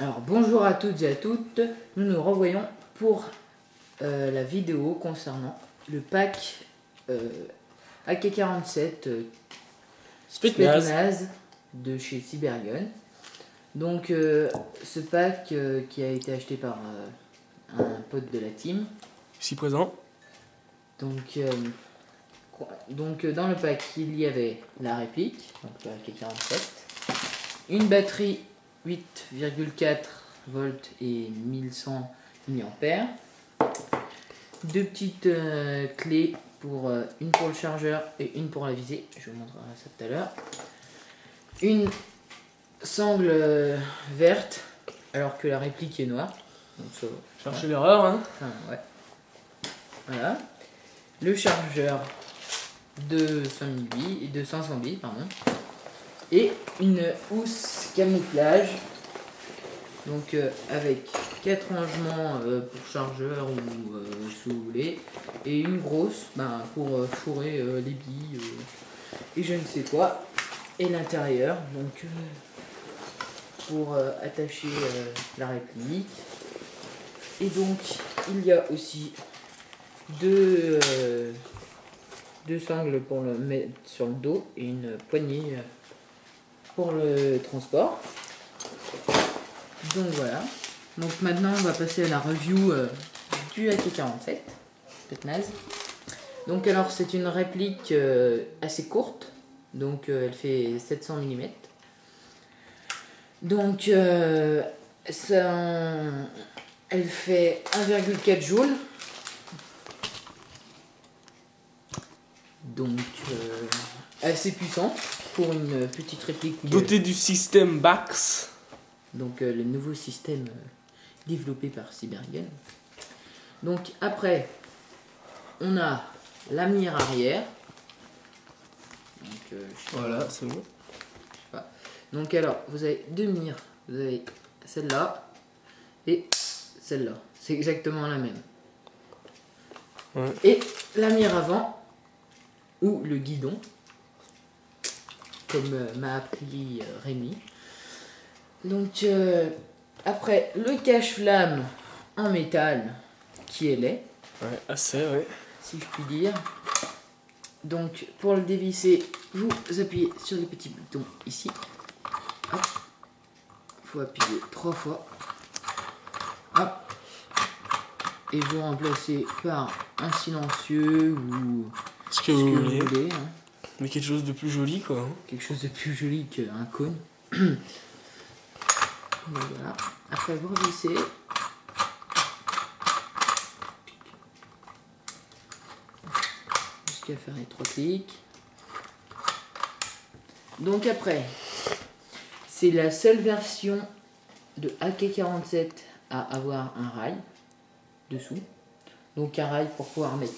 Alors bonjour à toutes et à toutes, nous nous revoyons pour la vidéo concernant le pack AK-47 Spetsnaz de chez Cybergun. Donc ce pack qui a été acheté par un pote de la team. Ici présent. Donc dans le pack il y avait la réplique, donc le AK-47, une batterie 8,4 volts et 1100 mAh, deux petites clés, une pour le chargeur et une pour la visée, je vous montrerai ça tout à l'heure, une sangle verte alors que la réplique est noire, donc ça, cherchez l'erreur, hein. Enfin, ouais. Voilà, le chargeur de 500 billes, pardon, et une housse camouflage, donc avec 4 rangements pour chargeur ou si vous voulez, et une grosse pour fourrer les billes et je ne sais quoi, et l'intérieur donc pour attacher la réplique. Et donc il y a aussi deux sangles pour le mettre sur le dos et une poignée pour le transport. Donc voilà. Donc maintenant on va passer à la review du AK-47 Spetsnaz. Donc alors c'est une réplique assez courte, donc elle fait 700 mm. Donc elle fait 1,4 joules. Donc assez puissant pour une petite réplique. Doté du système BAX. Donc le nouveau système développé par Cybergun. Donc après, on a la mire arrière. Donc, voilà, c'est bon. Donc alors, vous avez deux mires. Vous avez celle-là et celle-là. C'est exactement la même. Ouais. Et la mire avant, ou le guidon, comme m'a appris Rémi. Donc après le cache-flamme en métal qui est laid, Ouais, assez, ouais. si je puis dire. Donc pour le dévisser, vous appuyez sur les petits boutons ici. Hop. Il faut appuyer 3 fois. Hop. Et vous remplacez par un silencieux ou ce que vous voulez. Hein. Mais quelque chose de plus joli, quoi. Quelque chose de plus joli qu'un cône. Donc voilà. Après vous revissez. Jusqu'à faire les 3 clics. Donc après, c'est la seule version de AK-47 à avoir un rail dessous. Donc un rail pour pouvoir mettre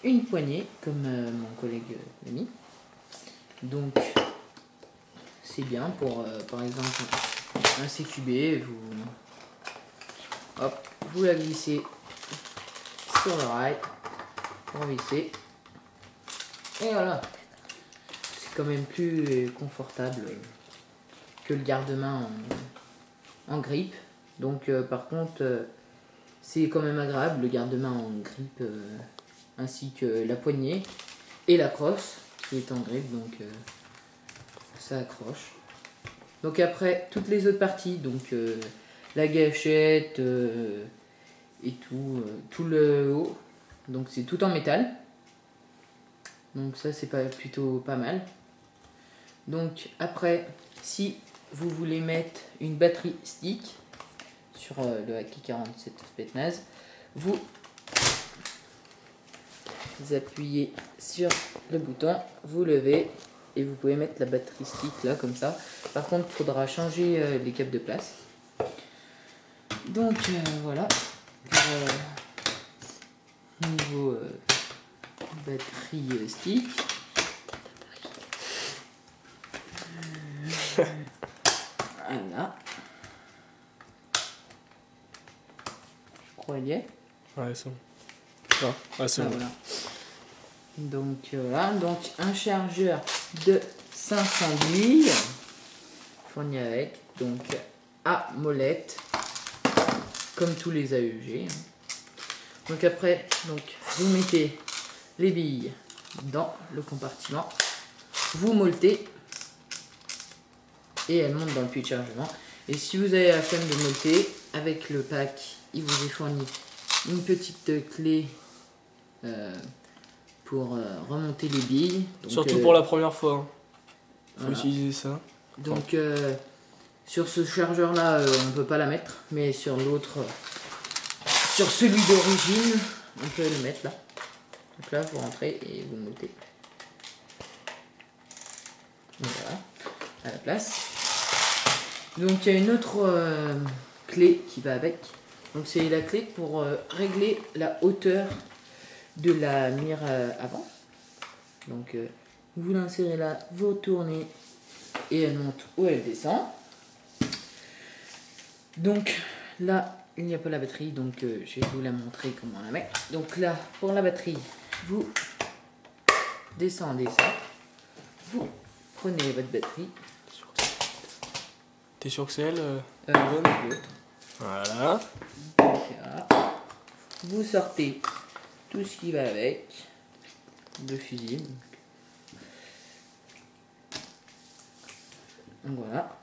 une poignée, comme mon collègue l'a mis. Donc c'est bien pour par exemple un CQB, vous la glissez sur le rail, vous vissez, et voilà. C'est quand même plus confortable que le garde-main en grippe. Donc par contre c'est quand même agréable le garde-main en grippe, ainsi que la poignée et la crosse qui est en grippe, donc ça accroche. Donc après toutes les autres parties, donc la gâchette et tout le haut, donc c'est tout en métal. Donc ça c'est plutôt pas mal. Donc après, si vous voulez mettre une batterie stick sur le AK-47 Spetsnaz, vous appuyez sur le bouton, vous levez et vous pouvez mettre la batterie stick là comme ça. Par contre il faudra changer les câbles de place. Donc voilà pour niveau batterie stick. Voilà. Je crois qu'il y est. Ouais, c'est bon. Ah, ouais, c'est bon. Voilà. Donc voilà, donc un chargeur de 500 billes fourni avec, donc à molette, comme tous les AEG. Donc après, vous mettez les billes dans le compartiment, vous molletez et elles montent dans le puits de chargement. Et si vous avez la flemme de molleter, avec le pack, il vous est fourni une petite clé pour remonter les billes. Donc, surtout pour la première fois. Hein. Faut voilà. utiliser ça. Donc sur ce chargeur là, on peut pas la mettre, mais sur l'autre, sur celui d'origine, on peut le mettre là. Donc là, vous rentrez et vous montez. Voilà, à la place. Donc il y a une autre clé qui va avec. Donc c'est la clé pour régler la hauteur de la mire avant. Donc vous l'insérez là, vous tournez et elle monte ou elle descend. Donc là, il n'y a pas la batterie, donc je vais vous la montrer comment on la met. Donc là, pour la batterie, vous descendez ça, vous prenez votre batterie. T'es sûr que c'est elle L'autre. Voilà. Voilà. Vous sortez tout ce qui va avec, de fusible. Donc voilà.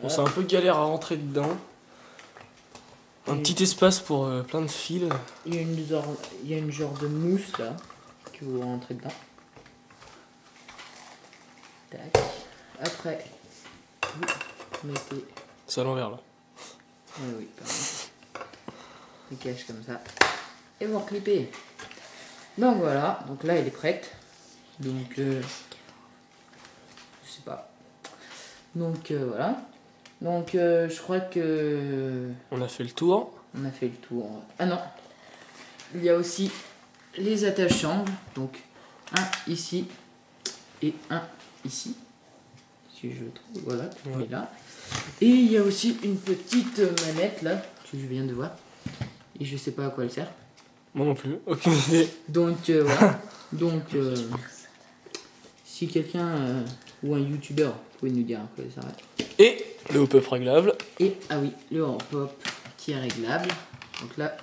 Bon, c'est un peu galère à rentrer dedans. Un petit espace pour plein de fils. Il y a une genre de mousse là que vous rentrez dedans. Tac. Après, vous mettez. C'est à l'envers là. Oui, pardon. Il cache comme ça. Et vous reclippez. Donc voilà. Donc là, elle est prête. Donc, je sais pas. Donc voilà. Donc je crois que on a fait le tour. On a fait le tour. Ah non. Il y a aussi les attaches-angles. Donc un ici et un ici. Si je le trouve, voilà, il est là. Et il y a aussi une petite manette là que je viens de voir. Et je sais pas à quoi elle sert. Moi non plus, aucune idée. Donc voilà. Donc si quelqu'un ou un youtubeur pouvait nous dire à quoi elle sert. Et le hop-up réglable. Et ah oui, le hop-up qui est réglable. Donc là,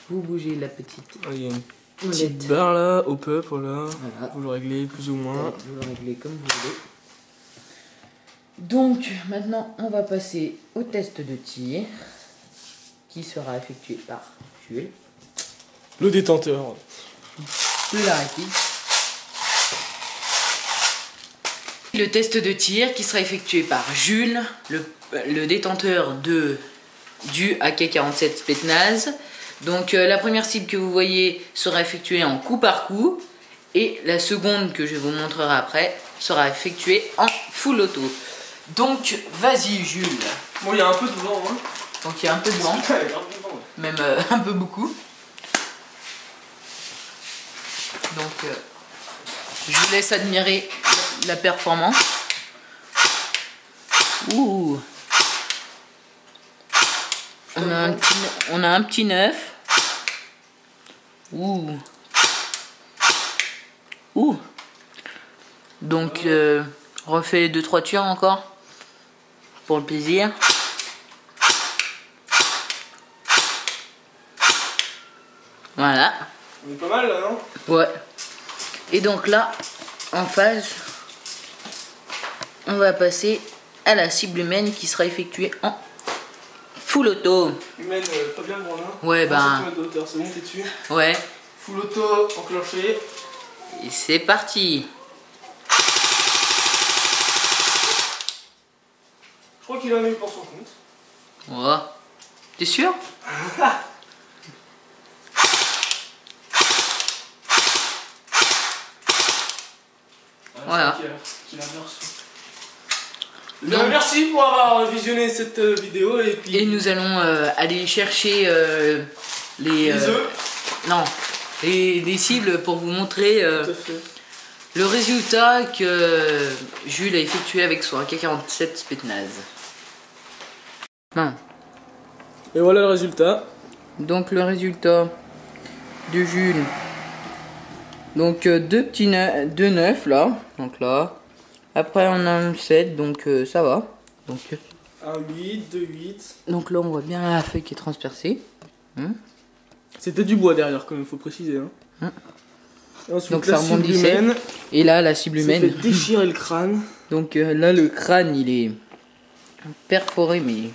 vous bougez la petite. Il y a une petite barre là, hop-up, voilà. Vous le réglez plus ou moins. Vous le réglez comme vous voulez. Donc maintenant, on va passer au test de tir qui sera effectué par Jules. Le détenteur. Le rapide. Le test de tir qui sera effectué par Jules, le détenteur du AK-47 Spetsnaz. Donc la première cible que vous voyez sera effectuée en coup par coup. Et la seconde que je vous montrerai après sera effectuée en full auto. Donc vas-y Jules. Bon, il y a un peu de vent, hein. Donc il y a un peu de vent. Même un peu beaucoup. Donc je vous laisse admirer la performance. Ouh. On a un petit neuf. Ouh. Ouh. Donc refais 2-3 tirs encore. Pour le plaisir. Voilà. On est pas mal là, non? Ouais. Et donc là, en phase, on va passer à la cible humaine qui sera effectuée en full auto. Humaine, pas bien loin, hein. Ouais, ben. C'est bon, t'es dessus. Ouais. Full auto, enclenché. Et c'est parti. Je crois qu'il en a eu pour son compte. Ouais. T'es sûr? Voilà. Qu'il a bien reçu. Donc, merci pour avoir visionné cette vidéo et puis. Et nous allons aller chercher les œufs. Non, les cibles pour vous montrer Tout à fait. le résultat que Jules a effectué avec son AK-47 Spetsnaz. Non. Et voilà le résultat. Donc le résultat de Jules. Donc deux neufs là. Donc là. Après on a un 7, donc ça va. Donc 1 8, 2 8. Donc là, on voit bien la feuille qui est transpercée. C'était du bois derrière, quand même, faut préciser. Hein. Ensuite, Donc la ça cible rebondissait. humaine. Et là, la cible Ça fait humaine. déchirer le crâne. Donc là, le crâne, il est perforé, mais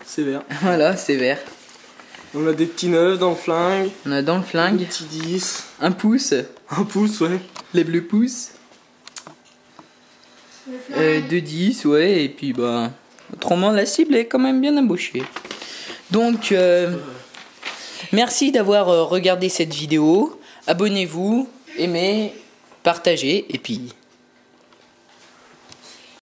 Sévère. voilà, sévère. On a des petits 9 dans le flingue. On a dans le Des flingue petits 10. un pouce, 1 pouce, ouais. lève le pouce. 2-10, ouais, et puis bah. Autrement, la cible est quand même bien embauchée. Donc, merci d'avoir regardé cette vidéo. Abonnez-vous, aimez, partagez, et puis